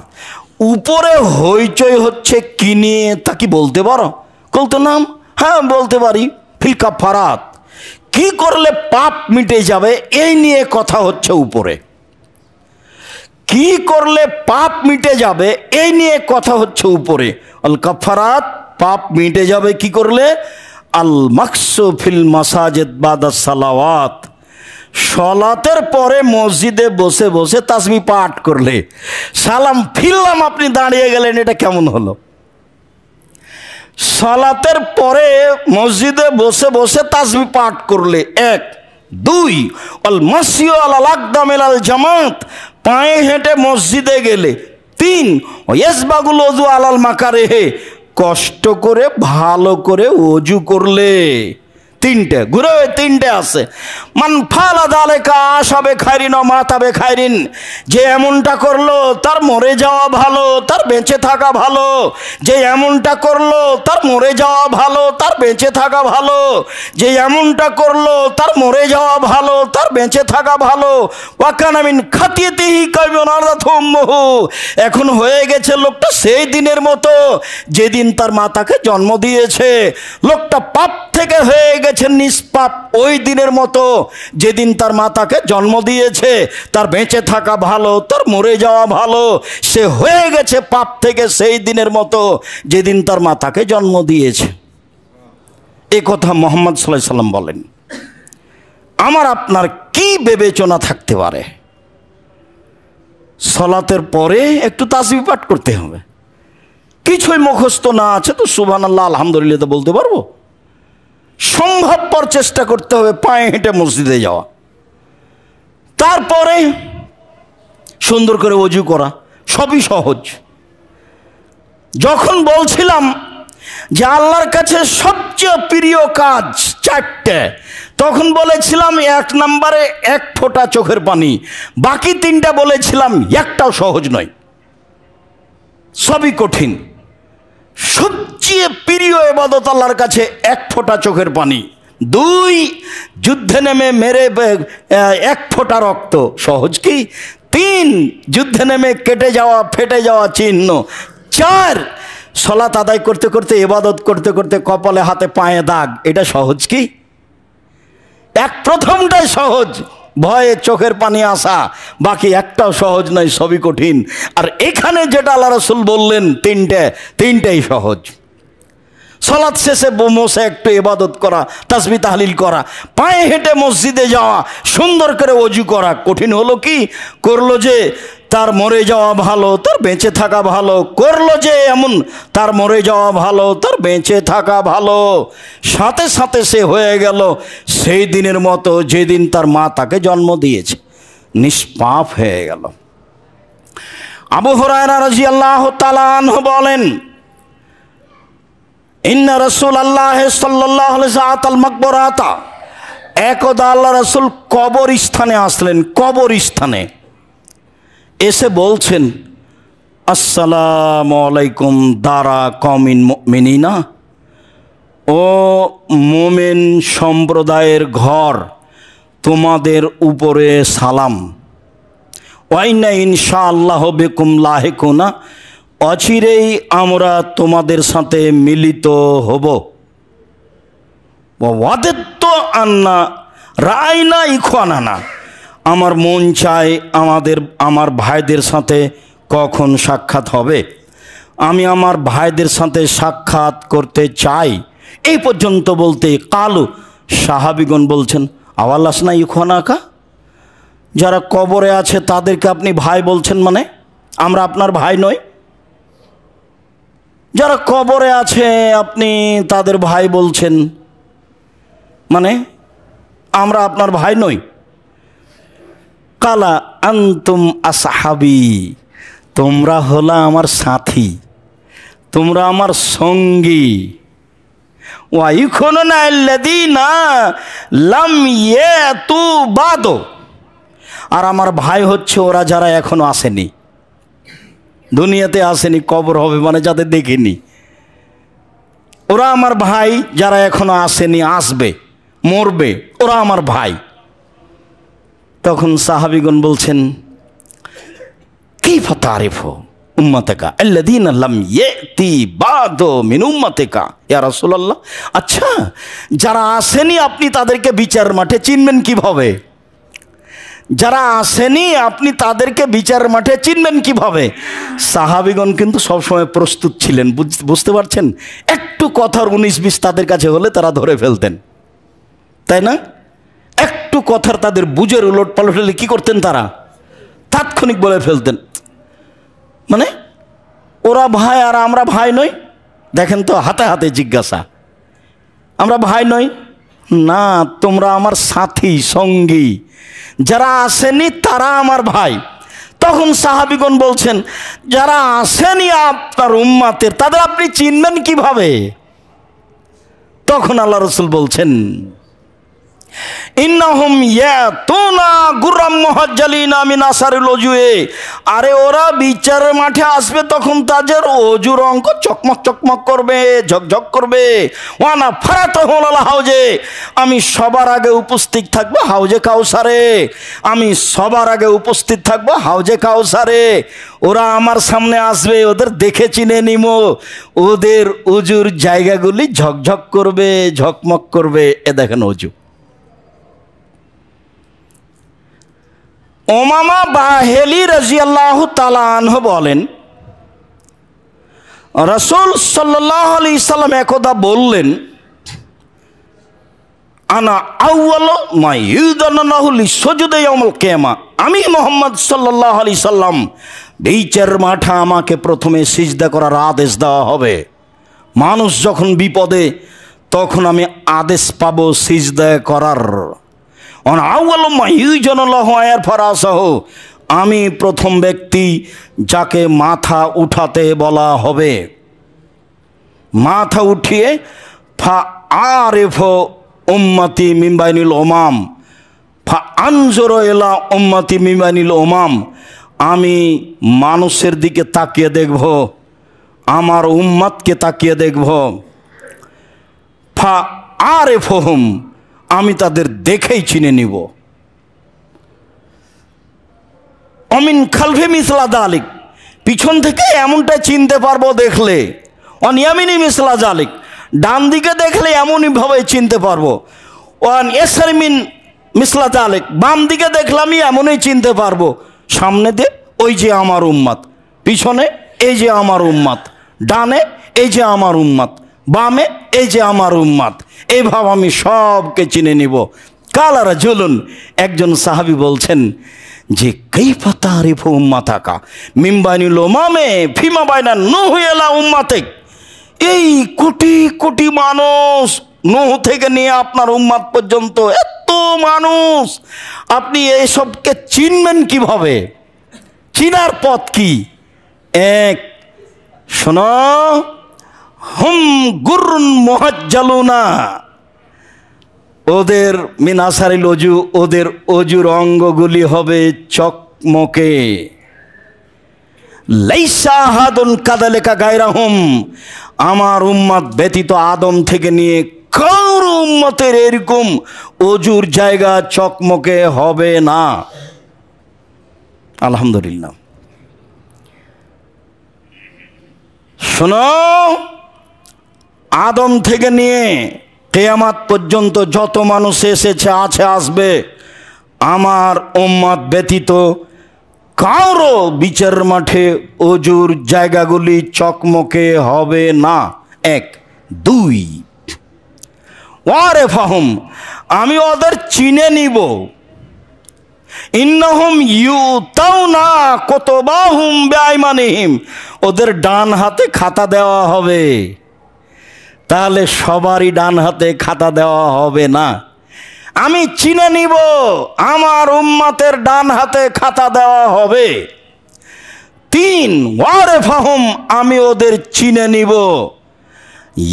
A: উপরে হইচই হচ্ছে কি নিয়ে তা কি বলতে পারো? বলতো নাম, হ্যাঁ বলতে পারি। ফিল কাফারাত, কি করলে পাপ মিটে যাবে এই নিয়ে কথা হচ্ছে উপরে। কি করলে পাপ মিটে যাবে এই নিয়ে কথা হচ্ছে উপরে। আল কাফারাত, পাপ মিটে যাবে কি করলে? আল মাকসু ফিল মাসাজিদ বাদা সালাওয়াত, সালাতের পরে মসজিদে বসে বসে তাসবিহ পাঠ করলে। সালাম ফিরলাম, আপনি দাঁড়িয়ে গেলেন, এটা কেমন হলো? সালাতের পরে মসজিদে বসে বসে তাসবিহ পাঠ করলে, এক। দুই, আল মাসিউ আলাল আকদামিল আল জামাত, পায়ে হেঁটে মসজিদে গেলে। তিন, ইয়াসবাগুল ওযু আলাল মাকারিহি, কষ্ট করে ভালো করে ওযু করলে। তিনটে ঘুরে তিনটে আছে। মান ফালা যালিকা আশাবে খাইরিন ও মাতাবে খাইরিন, যে এমনটা করলো তার মরে যাওয়া ভালো, তার বেঁচে থাকা ভালো। যে এমনটা করলো তার মরে যাওয়া ভালো, তার বেঁচে থাকা ভালো। যে এমনটা করলো তার মরে যাওয়া ভালো, তার বেঁচে থাকা ভালো। ওয়াকানা মিন খাতিয়াতিহি কায়মানাতুম্মুহু, এখন হয়ে গেছে লোকটা সেই দিনের মতো যেদিন তার মা তাকে জন্ম দিয়েছে। লোকটা পাপ থেকে হয়ে গেছে নিষ্পাপ ওই দিনের মতো যেদিন তার মা তাকে জন্ম দিয়েছে। তার বেঁচে থাকা ভালো, তার মরে যাওয়া ভালো। সে হয়ে গেছে পাপ থেকে সেই দিনের মতো যেদিন তার মা তাকে জন্ম দিয়েছে। এ কথা মুহাম্মদ সাল্লাল্লাহু আলাইহি সাল্লাম বলেন। আমার আপনার কি বিবেচনা থাকতে পারে? সালাতের পরে একটু তাসবিহ পাঠ করতে হবে। কিছুই মুখস্থ না আছে তো সুবহানাল্লাহ আলহামদুলিল্লাহ তো বলতে পারবো। সম্ভবপর চেষ্টা করতে হবে পায়ে হেঁটে মসজিদে যাওয়া। তারপরে সুন্দর করে ওযু করা, সবই সহজ। যখন বলছিলাম যে আল্লাহর কাছে সবচেয়ে প্রিয় কাজ চারটে, তখন বলেছিলাম 1 নম্বরে 1 ফোঁটা চোখের পানি, বাকি 3টা বলেছিলাম একটাও সহজ নয়, সবই কঠিন। সবচেয়ে প্রিয় ইবাদত আল্লাহর কাছে 1 ফোঁটা চোখের পানি। 2, যুদ্ধে নেমে মেরে 1 ফোঁটা রক্ত, সহজ কি? 3, যুদ্ধে নেমে কেটে যাওয়া ফেটে যাওয়া চিহ্ন। 4, সালাত আদায় করতে করতে ইবাদত করতে করতে কপালে হাতে পায়ে দাগ, এটা সহজ কি? প্রথমটাই সহজ, ভয়ে চোখের পানি আসা, বাকি একটাও সহজ নয়, সবই কঠিন। আর এখানে যেটা আল্লাহ রাসূল বললেন 3টাই সহজ। সালাত শেষে বসে একটু ইবাদত করা, তাসবিহ তাহলিল করা, পায়ে হেঁটে মসজিদে যাওয়া, সুন্দর করে ওযু করা, কঠিন হলো কি? করলো যে তার মরে যাওয়া ভালো, তার বেঁচে থাকা ভালো, করলো যে এমন তার মরে যাওয়া ভালো, তার বেঁচে থাকা ভালো, সাথে সাথে সে হয়ে গেল সেই দিনের মতো যেদিন তার মা তাকে জন্ম দিয়েছে, নিষ্পাপ হয়ে গেল। আবু হুরায়রা রাদিয়াল্লাহু তাআলা আনহু বলেন, ইন্না রাসূলুল্লাহ সাল্লাল্লাহু আলাইহি ওয়াসাল্লাম মাকবরাতা, একদা আল্লাহ রাসূল কবরস্থানে আসলেন, কবরস্থানে এসে বলছেন, আসসালামু আলাইকুম দারা কওমিন মুমিনিনা, ও মুমিন সম্প্রদায়ের ঘর, তোমাদের উপরে সালাম। ওয়াইনা ইনশাআল্লাহ বিকুম লাহিকুনা, অচিরেই আমরা তোমাদের সাথে মিলিত হব। ওয়াদাত্ত আন্না রাআইনা ইখওয়ানানা, আমার মন চায় আমার ভাইদের সাথে কখন সাক্ষাৎ হবে, আমি আমার ভাইদের সাথে সাক্ষাৎ করতে চাই। এই পর্যন্ত বলতে কালু, সাহাবিগণ বলছেন, আওয়ালাসনা ইখওয়ানাকা, যারা কবরে আছে তাদেরকে আপনি ভাই বলছেন, মানে আমরা আপনার ভাই নই? যারা কবরে আছে আপনি তাদের ভাই বলছেন, মানে আমরা আপনার ভাই নই? কালা আনতুম আসহাবি, তোমরা হলা আমার সাথী, তোমরা আমার সঙ্গী। ওয়াইখুনুনা আল্লাযীনা লাম ইয়াতু বাদু, আর আমার ভাই হচ্ছে ওরা যারা এখনো আসেনি, দুনিয়াতে আসেনি, কবর হবে মানে যাদের দেখিনি, ওরা আমার ভাই, যারা এখনো আসেনি, আসবে, মরবে, ওরা আমার ভাই। তখন সাহাবীগণ বলছেন, কাইফা তারিফু উম্মাতাকা আল্লাযীনা লাম ইয়াতি বাদু মিন উম্মাতিকা ইয়া রাসূলুল্লাহ, আচ্ছা যারা আসেনি আপনি তাদেরকে বিচার মাঠে চিনবেন কিভাবে? যারা আসেনি আপনি তাদেরকে বিচার মাঠে চিনবেন কিভাবে? সাহাবীগণ কিন্তু সবসময় প্রস্তুত ছিলেন, বুঝতে পারছেন? একটু কথার 19-20 তাদের কাছে হলে তারা ধরে ফেলতেন, তাই না? একটু কথার তাদের বুঝের উলট পালট হলে কি করতেন তারা? তাৎক্ষণিক বলে ফেলতেন, মানে ওরা ভাই আর আমরা ভাই নই। দেখেন তো, হাতে হাতে জিজ্ঞাসা, আমরা ভাই নই? না, তোমরা আমার সাথী সঙ্গী, যারা আসেনি তারা আমার ভাই। তখন সাহাবীগণ বলছেন, যারা আসেনি আপনার উম্মাতের, তাদের আপনি চিনবেন কিভাবে? তখন আল্লাহ রাসূল বলছেন, ইন্নাহুম ইয়াতুনা গুররাম মুহাজ্জালিনা মিন আসারিল ওজুয়ে, আরে ওরা বিচারের মাঠে আসবে তখন তাদের ওজুর অঙ্ক চকমক চকমক করবে, ঝকঝক করবে। ওয়ানা ফারাতুহুল হাউজে, আমি সবার আগে উপস্থিত থাকবো হাউজে কাউসারে, আমি সবার আগে উপস্থিত থাকবো হাউজে কাউসারে। ওরা আমার সামনে আসবে, ওদের দেখে চিনে নিমো, ওদের ওজুর জায়গাগুলি ঝকঝক করবে, ঝকমক করবে। এ দেখেন ওজু। উমামা বাহেলি রাদিয়াল্লাহু তাআলা আনহু বলেন, রাসূল সাল্লাল্লাহু আলাইহি সাল্লাম একদা বললেন, আনা আউয়ালু মা ইউযান্নাহু লিসুজুদি ইয়াউমুল কিয়ামা, আমি মুহাম্মদ সাল্লাল্লাহু আলাইহি সাল্লাম, বিচারের মাঠে আমাকে প্রথমে সিজদা করার আদেশ দেওয়া হবে। মানুষ যখন বিপদে তখন আমি আদেশ পাবো সিজদা করার। আমি প্রথম ব্যক্তি যাকে মাথা উঠাতে বলা হবে। মাথা উঠিয়ে ফা আরিফ উম্মতি মিন বাইনিল উমাম ফা আনজুরু ইলা উম্মতি মিন বাইনিল উমাম, আমি মানুষের দিকে তাকিয়ে দেখব, আমার উম্মতকে তাকিয়ে দেখব। ফা আরিফুহুম, আমি তাদের দেখেই চিনে নিব। অমিন খালফি মিসলা যালিক, পিছন থেকে এমনটা চিনতে পারবো দেখলে। অন ইয়ামিনি মিসলা যালিক, ডান দিকে দেখলে এমনইভাবে চিনতে পারবো। ওয়ান ইয়াসারিমিন মিসলা যালিক, বাম দিকে দেখলে আমি এমনই চিনতে পারবো। সামনে দিয়ে ওই যে আমার উম্মত, পিছনে এই যে আমার উম্মত, ডানে এই যে আমার উম্মত, বামে এই যে আমার উম্মত, এইভাবে আমি সবকে চিনে নিব। কালা রাজুলুন, একজন সাহাবী বলছেন যে কাইফা তারিফু উম্মাতাকা মিন বাইনিল উমামে ফিমা বাইনা নূহ ইলা উম্মাতিক, এই কোটি কোটি মানুষ, নূহ থেকে নিয়ে আপনার উম্মত পর্যন্ত এত মানুষ, আপনি এসবকে চিনবেন কিভাবে? চিনার পথ কি? এক, শোনো, হুম গুরুন মুহাজ্জালুনা, ওদের মিন আসারিল ওজু, ওদের অজুর অঙ্গগুলি হবে চকমকে। লাইসা আহাদুন কাযালিকা গায়রাহুম, আমার উম্মত ব্যতীত আদম থেকে নিয়ে কারো উম্মতের এরকম অজুর জায়গা চকমকে হবে না। আলহামদুলিল্লাহ। শোনো, আদম থেকে নিয়ে কিয়ামত পর্যন্ত যত মানুষ এসেছে, আছে, আসবে, আমার উম্মত ব্যতীত কারো বিচার মাঠে অজুর জায়গাগুলি চকমকে হবে না। এক। দুই, ওয়ারিফাহুম, আমি ওদের চিনে নিব। ইন্নাহুম ইউতাউনা কুতুবাহুম বিআইমানিহিম, ওদের ডান হাতে খাতা দেওয়া হবে। তাহলে সবারই ডান হাতে খাতা দেওয়া হবে না, আমি চিনে নিব, আমার উম্মতের ডান হাতে খাতা দেওয়া হবে। তিন, ওয়ারিফাহুম, আমি ওদের চিনে নিব।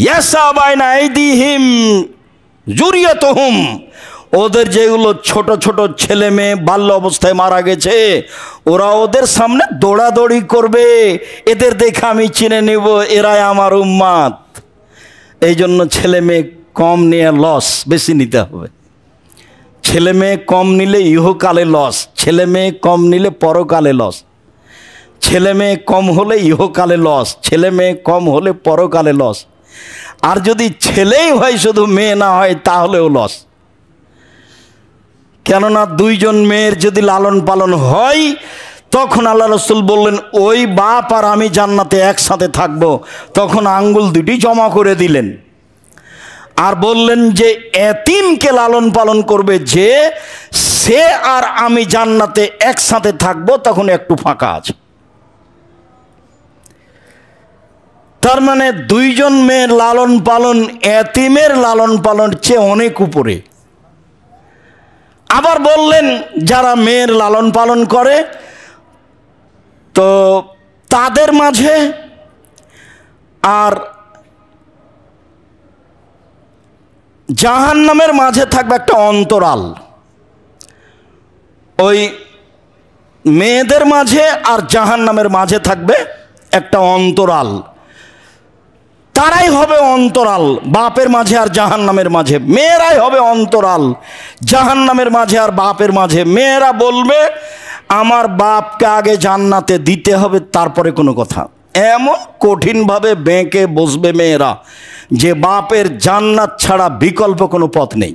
A: ইয়াসা বাইনা আইদিহিম যুরিয়াতুহুম, ওদের যেগুলো ছোট ছোট ছেলে মেয়ে বাল্য অবস্থায় মারা গেছে, ওরা ওদের সামনে দৌড়াদৌড়ি করবে, এদের দেখে আমি চিনে নিব এরাই আমার উম্মত। এই জন্য ছেলে মেয়ে কম নিয়ে লস, বেশি নিতে হবে। ছেলে মেয়ে কম নিলে ইহকালে লস, ছেলে মেয়ে কম নিলে পরকালে লস। ছেলে মেয়ে কম হলে ইহকালে লস, ছেলে মেয়ে কম হলে পরকালে লস। আর যদি ছেলেই হয় শুধু, মেয়ে না হয়, তাহলেও লস। কেননা দুইজন মেয়ের যদি লালন পালন হয়, তখন আল্লাহ রসুল বললেন ওই বাপ আর আমি জান্নাতে একসাথে থাকবো। তখন আঙ্গুল দুটি জমা করে দিলেন আর বললেন যে এতিমকে লালন পালন করবে যে, সে আর আমি জান্নাতে একসাথে থাকবো, তখন একটু ফাঁকা আছে। তার মানে দুইজন মেয়ের লালন পালন এতিমের লালন পালনের চেয়ে অনেক উপরে। আবার বললেন যারা মেয়ের লালন পালন করে, তো তাদের মাঝে আর জাহান্নামের মাঝে থাকবে একটা অন্তরাল। ওই মেয়েদের মাঝে আর জাহান্নামের মাঝে থাকবে একটা অন্তরাল। তারাই হবে অন্তরাল বাপের মাঝে আর জাহান্নামের মাঝে। মেয়েরাই হবে অন্তরাল জাহান্নামের মাঝে আর বাপের মাঝে। মেয়েরা বলবে আমার বাপকে আগে জান্নাতে দিতে হবে, তারপরে কোনো কথা। এমন কঠিনভাবে বেঁকে বসবে মেয়েরা যে বাপের জান্নাত ছাড়া বিকল্প কোনো পথ নেই।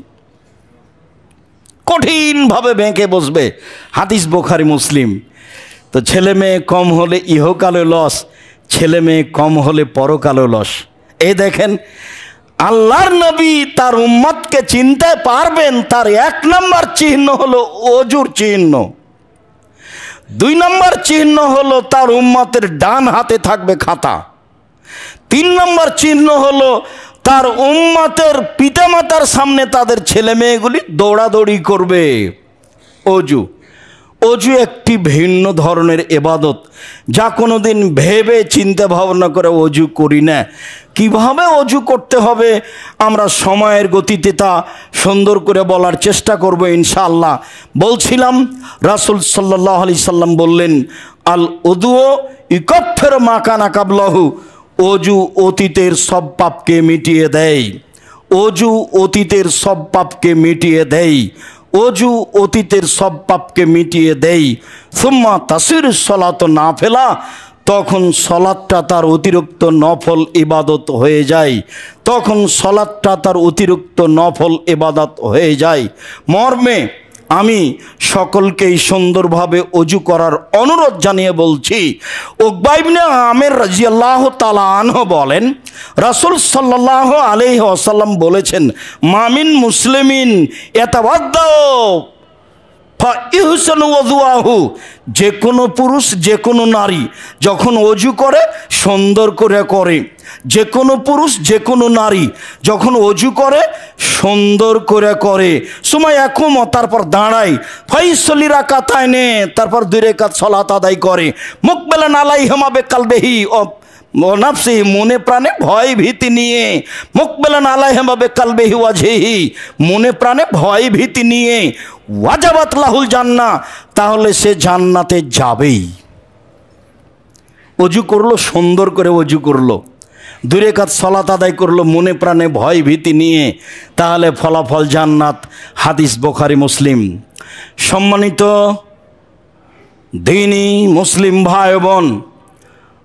A: কঠিনভাবে বেঁকে বসবে। হাদিস বুখারী মুসলিম। তো ছেলে মেয়ে কম হলে ইহকালে লস, ছেলে মেয়ে কম হলে পরকালে লস। এই দেখেন আল্লাহর নবী তার উম্মতকে চিনতে পারবেন, তার এক নম্বর চিহ্ন হলো অজুর চিহ্ন। দুই নম্বর চিহ্ন হলো তার উম্মতের ডান হাতে থাকবে খাতা। তিন নম্বর চিহ্ন হলো তার উম্মতের পিতামাতার সামনে তাদের ছেলে মেয়েগুলি দৌড়াদৌড়ি করবে। অজু। অজু একটি ভিন্ন ধরনের ইবাদত, যা কোনো দিন ভেবে চিন্তা ভাবনা করে অজু করি না। কিভাবে অজু করতে হবে আমরা সময়ের গতিতে তা সুন্দর করে বলার চেষ্টা করব ইনশাআল্লাহ। বলছিলাম রাসূল সাল্লাল্লাহু আলাইহি সাল্লাম বললেন, আল উদুও ইকাফির মা কানা কাবলাহু, অজু অতীতের সব পাপকে মিটিয়ে দেয়। অজু অতীতের সব পাপকে মিটিয়ে দেয়। অজু অতীতের সব পাপকে মিটিয়ে দেয়। সুম্মা তাসির সলাত নাফিলা, তখন সলাতটা তার অতিরিক্ত নফল ইবাদত হয়ে যায়। তখন সলাতটা তার অতিরিক্ত নফল ইবাদত হয়ে যায়। মর্মে আমি সকলকেই সুন্দরভাবে অজু করার অনুরোধ জানিয়ে বলছি। উকবা ইবনে আমির রাদিয়াল্লাহু তাআলা আনহু বলেন, রাসূল সাল্লাল্লাহু আলাইহি ওয়াসাল্লাম বলেছেন, মামিন মুসলিমিন ইয়াতাওয়াদ্দাউ ফাইহসানু ওযুআহু, যে কোনো পুরুষ যে কোনো নারী যখন অজু করে সুন্দর করে করে। যে কোনো পুরুষ যে কোনো নারী যখন অজু করে সুন্দর করে করে। সময় এখন তারপর দাঁড়ায়, ফাইসলি রাকাতাইনে, তারপর 2 রাকাত সালাত আদায় করে। মুকবিলান আলাইহিমা বিকালবিহি ও নাফসি, মনে প্রাণে ভয় ভীতি নিয়ে। মুকবিলান আলাইহিমা বিকালবিহি ওয়াজহিহি, মনে প্রাণে ভয় ভীতি নিয়ে। ওয়াজাবাত লাহুল জান্নাহ, তাহলে সে জান্নাতে যাবেই। অজু করলো, সুন্দর করে অজু করলো, 2 রাকাত সালাত আদায় করলো মনে প্রাণে ভয় ভীতি নিয়ে, তাহলে ফলাফল জান্নাত। হাদিস বুখারী মুসলিম। সম্মানিত দ্বীনি মুসলিম ভাই বোন,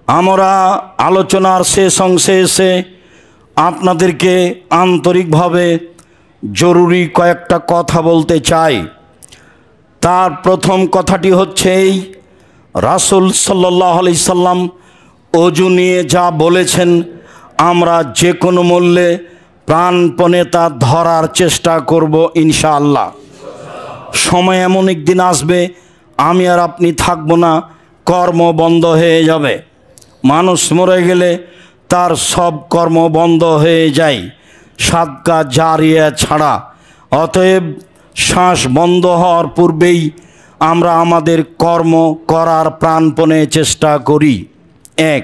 A: আমরা আলোচনার শেষ অংশে এসে আপনাদেরকে আন্তরিকভাবে জরুরি কয়েকটা কথা বলতে চাই। তার প্রথম কথাটি হচ্ছে এই, রাসূল সাল্লাল্লাহু আলাইহি সাল্লাম অজু নিয়ে যা বলেছেন আমরা যে কোনো মূল্যে প্রাণপণে তা ধরার চেষ্টা করব ইনশাআল্লাহ। সময় এমন একদিন আসবে আমি আর আপনি থাকবো না, কর্ম বন্ধ হয়ে যাবে। মানুষ মরে গেলে তার সব কর্ম বন্ধ হয়ে যায়, সাদকা জারিয়া ছাড়া। অতএব শ্বাস বন্ধ হওয়ার পূর্বেই আমরা আমাদের কর্ম করার প্রাণপণে চেষ্টা করি। 1,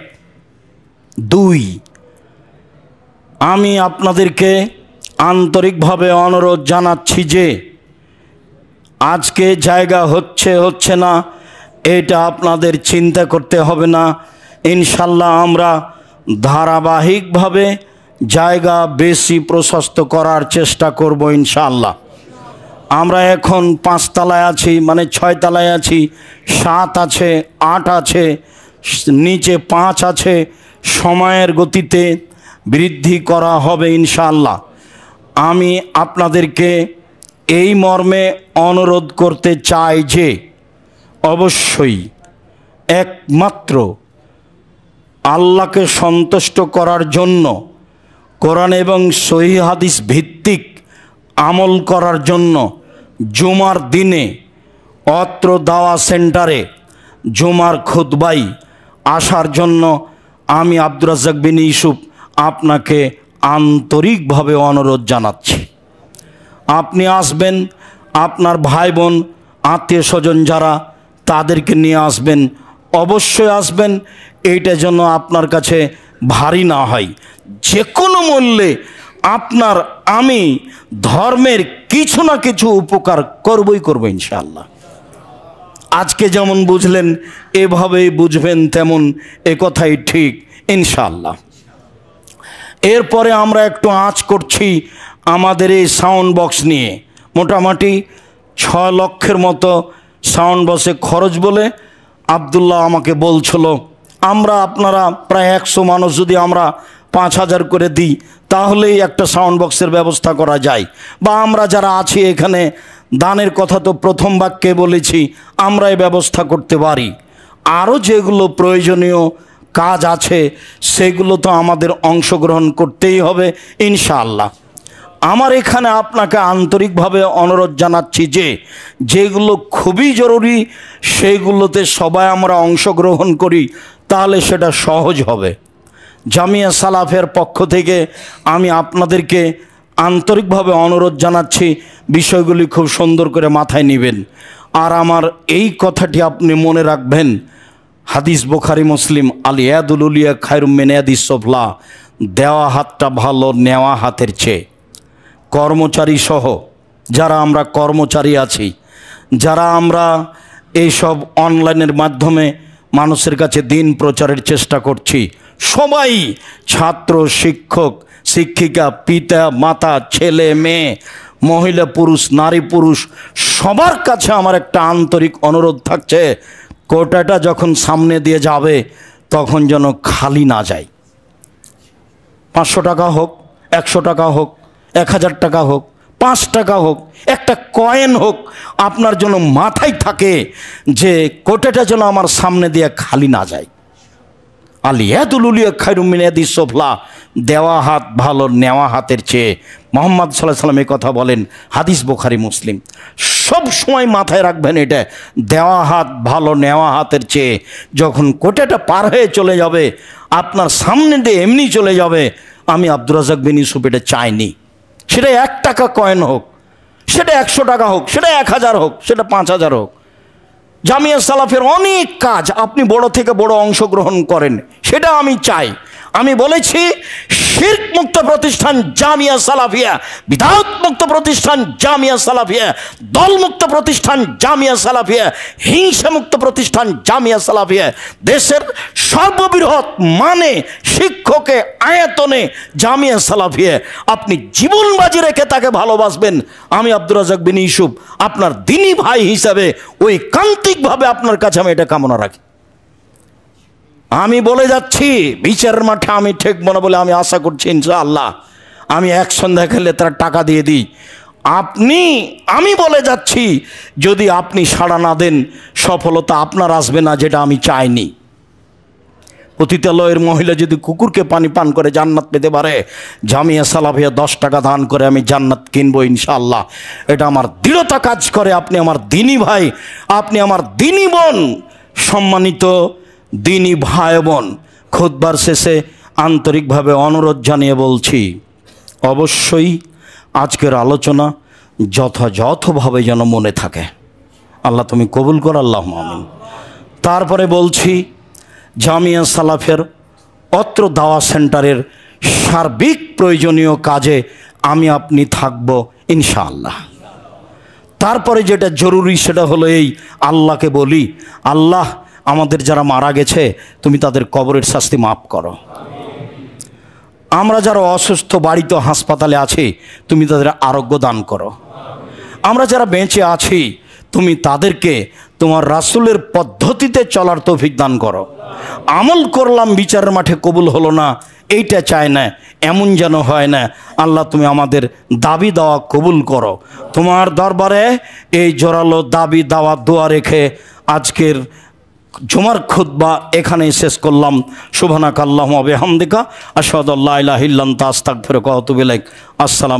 A: 2, আমি আপনাদেরকে আন্তরিকভাবে অনুরোধ জানাচ্ছি যে আজকে জায়গা হচ্ছে না এটা আপনাদের চিন্তা করতে হবে না। ইনশাল্লাহ আমরা ধারাবাহিকভাবে জায়গা বেশি প্রশস্ত করার চেষ্টা করব ইনশাআল্লাহ। আমরা এখন 5 তলায় আছি, মানে 6 তলায় আছি, 7 আছে, 8 আছে, নিচে 5 আছে। সময়ের গতিতে বৃদ্ধি করা হবে ইনশাআল্লাহ। আমি আপনাদেরকে এই মর্মে অনুরোধ করতে চাই যে অবশ্যই একমাত্র আল্লাহকে সন্তুষ্ট করার জন্য কোরআন এবং সহিহ হাদিস ভিত্তিক আমল করার জন্য জুমার দিনে অত্র দাওয়া সেন্টারে জুমার খুতবায় আসার জন্য আমি আব্দুর রাজ্জাক বিন ইউসুফ আপনাকে আন্তরিকভাবে অনুরোধ জানাচ্ছি। আপনি আসবেন, আপনার ভাই বোন আত্মীয় স্বজন যারা তাদেরকে নিয়ে আসবেন, অবশ্যই আসবেন। এইটা যেন আপনার কাছে ভারী না হয়। যে কোনো মূল্যে আপনার আমি ধর্মের কিছু না কিছু উপকার করবই করব ইনশাআল্লাহ। আজকে যেমন বুঝলেন এভাবেই বুঝবেন তেমন, এ কথাই ঠিক ইনশাআল্লাহ। এরপরে আমরা একটু আঁচ করছি আমাদের এই সাউন্ড বক্স নিয়ে। মোটামুটি 6 লক্ষের মতো সাউন্ড বক্সে খরচ বলে আবদুল্লাহ আমাকে বলছিল, আমরা আপনারা প্রায় 100 মানুষ যদি আমরা 5000 করে দিই তাহলেই একটা সাউন্ড বক্সের ব্যবস্থা করা যায়। বা আমরা যারা আছি এখানে দানের কথা তো প্রথম বাক্যে বলেছি, আমরা এই ব্যবস্থা করতে পারি। আরও যেগুলো প্রয়োজনীয় কাজ আছে সেগুলো তো আমাদের অংশগ্রহণ করতেই হবে ইনশাআল্লাহ। আমার এখানে আপনাকে আন্তরিকভাবে অনুরোধ জানাচ্ছি যে যেগুলো খুবই জরুরি সেইগুলোতে সবাই আমরা অংশগ্রহণ করি, তাহলে সেটা সহজ হবে। জামিয়া সালাফের পক্ষ থেকে আমি আপনাদেরকে আন্তরিকভাবে অনুরোধ জানাচ্ছি বিষয়গুলি খুব সুন্দর করে মাথায় নেবেন। আর আমার এই কথাটি আপনি মনে রাখবেন, হাদিস বুখারী মুসলিম, আল ইয়াদুল উলিয়া খায়রুম মিন ইয়াদিস সুফলা, দেওয়া হাতটা ভালো নেওয়া হাতের চেয়ে। কর্মচারী সহ যারা আমরা কর্মচারী আছি, যারা আমরা এইসব অনলাইনের মাধ্যমে মানুষের কাছে দিন প্রচারের চেষ্টা করছি, সবাই ছাত্র, শিক্ষক, শিক্ষিকা, পিতা, মাতা, ছেলে, মেয়ে, মহিলা, পুরুষ, নারী, পুরুষ, সবার কাছে আমার একটা আন্তরিক অনুরোধ থাকছে, কোটাটা যখন সামনে দিয়ে যাবে তখন যেন খালি না যায়। 500 টাকা হোক, 100 টাকা হোক, 1000 টাকা হোক, 5 টাকা হোক, একটা কয়েন হোক, আপনার জন্য মাথায় থাকে যে কোটাটা যেন আমার সামনে দিয়ে খালি না যায়। আল ইয়াদুল উলিয়া খায়রুম মিন ইয়াদিস সুফলা, দেওয়া হাত ভালো নেওয়া হাতের চেয়ে। মুহাম্মদ সাল্লাল্লাহু আলাইহি ওয়াসাল্লাম এই কথা বলেন, হাদিস বুখারী মুসলিম। সব সময় মাথায় রাখবেন এটা, দেওয়া হাত ভালো নেওয়া হাতের চেয়ে। যখন কোটাটা পার হয়ে চলে যাবে, আপনার সামনে দিয়ে এমনি চলে যাবে, আমি আব্দুর রাজ্জাক বিন ইউসুফ এটা চাইনি। সেটা 1 টাকা কয়েন হোক, সেটা 100 টাকা হোক, সেটা 1000 হোক, সেটা 5000 হোক। জামিয়া সালাফের অনেক কাজ, আপনি বড় থেকে বড় অংশগ্রহণ করেন, সেটা আমি চাই। আমি বলেছি শিরক মুক্ত প্রতিষ্ঠান জামিয়া সালাফিয়া, বিদআত মুক্ত প্রতিষ্ঠান জামিয়া সালাফিয়া, দলমুক্ত প্রতিষ্ঠান জামিয়া সালাফিয়া, হিংসা মুক্ত প্রতিষ্ঠান জামিয়া সালাফিয়া, দেশের সর্ববৃহৎ মানে শিক্ষকে আয়তনে জামিয়া সালাফিয়া। আপনি জীবন বাজি রেখে তাকে ভালোবাসবেন। আমি আব্দুর রাজ্জাক বিন ইউসুফ আপনার দ্বীনি ভাই হিসাবে ওই কান্তিকভাবে আপনার কাছে আমি এটা কামনা রাখি। আমি বলে যাচ্ছি, বিচারের মাঠে আমি ঠেকবো না বলে আমি আশা করছি ইনশাআল্লাহ। আমি এক সন্ধ্যা খেলে তার টাকা দিয়ে দিই। আমি বলে যাচ্ছি, যদি আপনি সাড়া না দেন, সফলতা আপনার আসবে না, যেটা আমি চাইনি। পতিতালয়ের মহিলা যদি কুকুরকে পানি পান করে জান্নাত পেতে পারে, জামিয়া সালাফিয়া 10 টাকা দান করে আমি জান্নাত কিনবো ইনশাআল্লাহ। এটা আমার দৃঢ়তা কাজ করে। আপনি আমার দ্বীনি ভাই, আপনি আমার দ্বীনি বোন। সম্মানিত দ্বীনি ভাই বোন, খুতবার শেষে আন্তরিকভাবে অনুরোধ জানিয়ে বলছি, অবশ্যই আজকের আলোচনা যথাযথভাবে যেন মনে থাকে। আল্লাহ তুমি কবুল কর, আল্লাহুম্মা আমিন। তারপরে বলছি, জামিয়া সালাফের অত্র দাওয়া সেন্টারের সার্বিক প্রয়োজনীয় কাজে আমি আপনি থাকব ইনশাআল্লাহ। তারপরে যেটা জরুরি সেটা হলো এই, আল্লাহকে বলি, আল্লাহ আমাদের যারা মারা গেছে তুমি তাদের কবরের শাস্তি মাফ করো। আমরা যারা অসুস্থ বাড়িতে হাসপাতালে আছি তুমি তাদের আরোগ্য দান করো। আমরা যারা বেঁচে আছি তুমি তাদেরকে তোমার রাসূলের পদ্ধতিতে চলার তৌফিক দান করো। আমল করলাম, বিচারের মাঠে কবুল হলো না, এইটা চায় না, এমন যেন হয় না। আল্লাহ তুমি আমাদের দাবি দাওয়া কবুল করো। তোমার দরবারে এই জোরালো দাবি দাওয়া দোয়া রেখে আজকের জুমার খুতবা এখানেই শেষ করলাম। সুবহানাকা আল্লাহুম্মা ওয়া বিহামদিকা আশহাদু আল্লা ইলাহা ইল্লা আনতা আস্তাগফিরুকা ওয়া আতুবু ইলাইক। আসসালাম।